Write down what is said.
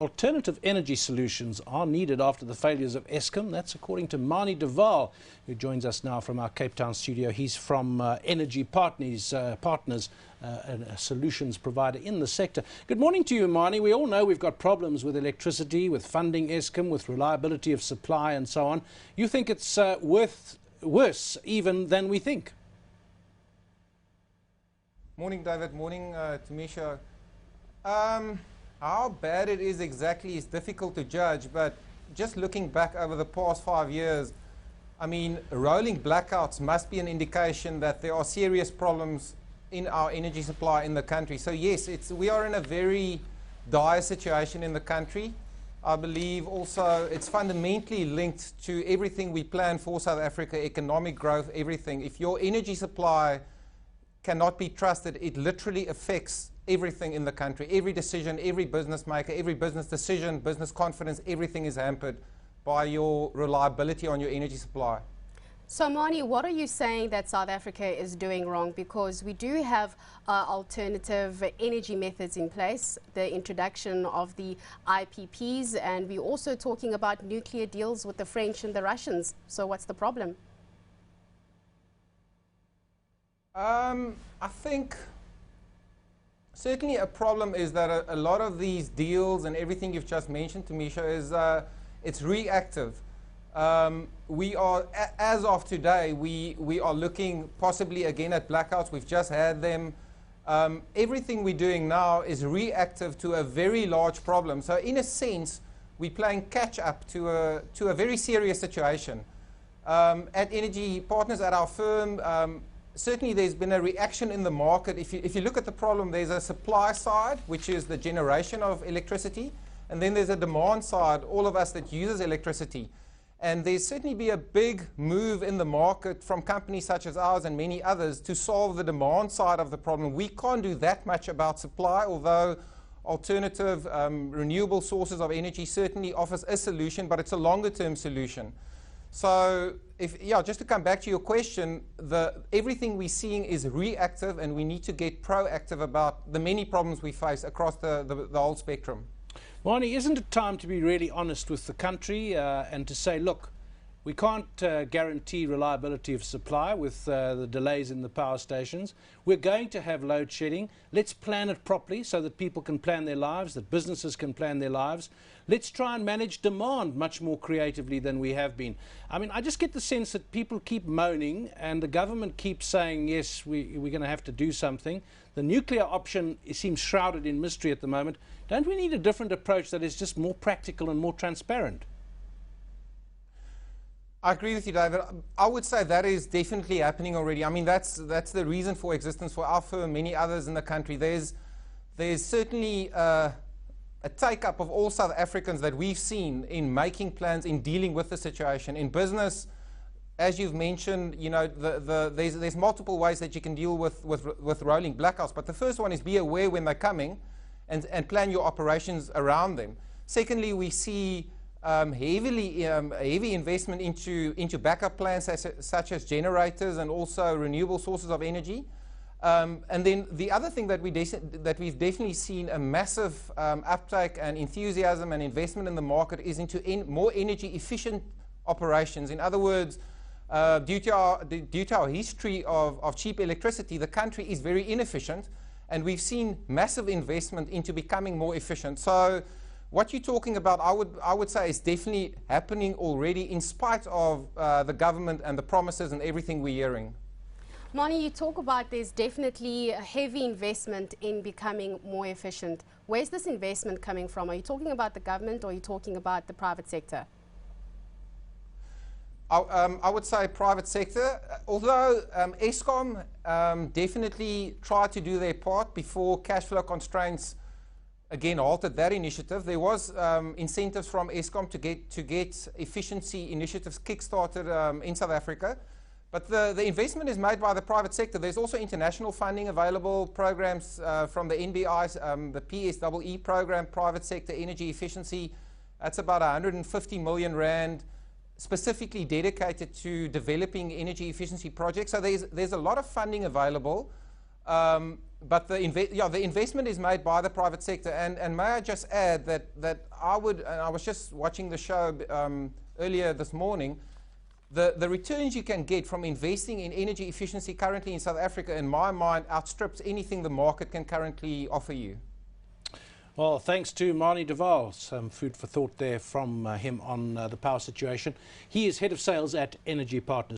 Alternative energy solutions are needed after the failures of Eskom. That's according to Manie de Waal, who joins us now from our Cape Town studio. He's from Energy Partners, a solutions provider in the sector. Good morning to you, Manie. We all know we've got problems with electricity, with funding Eskom, with reliability of supply and so on. You think it's worse even than we think? Morning, David. Morning, Tamisha. How bad it is exactly is difficult to judge, but just looking back over the past 5 years, I mean, rolling blackouts must be an indication that there are serious problems in our energy supply in the country. So yes, we are in a very dire situation in the country. I believe also it's fundamentally linked to everything we plan for South Africa, economic growth, everything. If your energy supply cannot be trusted, it literally affects everything in the country. Every decision, every business maker, every business decision, business confidence, everything is hampered by your reliability on your energy supply. So Manie, what are you saying that South Africa is doing wrong? Because we do have alternative energy methods in place, the introduction of the IPPs, and we're also talking about nuclear deals with the French and the Russians. So what's the problem? I think certainly a problem is that a lot of these deals and everything you've just mentioned, Tamisha, is it's reactive. We are, as of today, we are looking possibly again at blackouts. We've just had them. Everything we're doing now is reactive to a very large problem. So in a sense, we're playing catch up to a very serious situation. At Energy Partners, at our firm, certainly there's been a reaction in the market. If you look at the problem, there's a supply side, which is the generation of electricity, and then there's a demand side, all of us that uses electricity. And there's certainly be a big move in the market from companies such as ours and many others to solve the demand side of the problem. We can't do that much about supply, although alternative renewable sources of energy certainly offers a solution, but it's a longer term solution. So, just to come back to your question, everything we're seeing is reactive, and we need to get proactive about the many problems we face across the whole spectrum. Manie, isn't it time to be really honest with the country and to say, look, we can't guarantee reliability of supply with the delays in the power stations. We're going to have load shedding. Let's plan it properly so that people can plan their lives, that businesses can plan their lives. Let's try and manage demand much more creatively than we have been. I mean, I just get the sense that people keep moaning and the government keeps saying, yes, we're going to have to do something. The nuclear option seems shrouded in mystery at the moment. Don't we need a different approach that is just more practical and more transparent? I agree with you, David. I would say that is definitely happening already. I mean, that's the reason for existence for our firm, many others in the country. There's certainly a take-up of all South Africans that we've seen in making plans, in dealing with the situation. In business, as you've mentioned, you know, there's multiple ways that you can deal with rolling blackouts. But the first one is be aware when they're coming and plan your operations around them. Secondly, we see heavy investment into backup plans such as generators and also renewable sources of energy. And then the other thing that we've definitely seen a massive uptake and enthusiasm and investment in the market is into more energy efficient operations. In other words, due to our history of cheap electricity, the country is very inefficient, and we've seen massive investment into becoming more efficient. So what you're talking about, I would say, is definitely happening already in spite of the government and the promises and everything we're hearing. Manie, you talk about there's definitely a heavy investment in becoming more efficient. Where's this investment coming from? Are you talking about the government or are you talking about the private sector? I would say private sector, although Eskom definitely tried to do their part before cash flow constraints again halted that initiative. There was incentives from Eskom to get efficiency initiatives kick-started in South Africa. But the investment is made by the private sector. There's also international funding available, programs from the NBI, the PSEE program, private sector energy efficiency. That's about 150 million rand, specifically dedicated to developing energy efficiency projects. So there's a lot of funding available. But the investment is made by the private sector. And may I just add that I was just watching the show earlier this morning, the returns you can get from investing in energy efficiency currently in South Africa, in my mind, outstrips anything the market can currently offer you. Well, thanks to Manie de Waal. Some food for thought there from him on the power situation. He is head of sales at Energy Partners.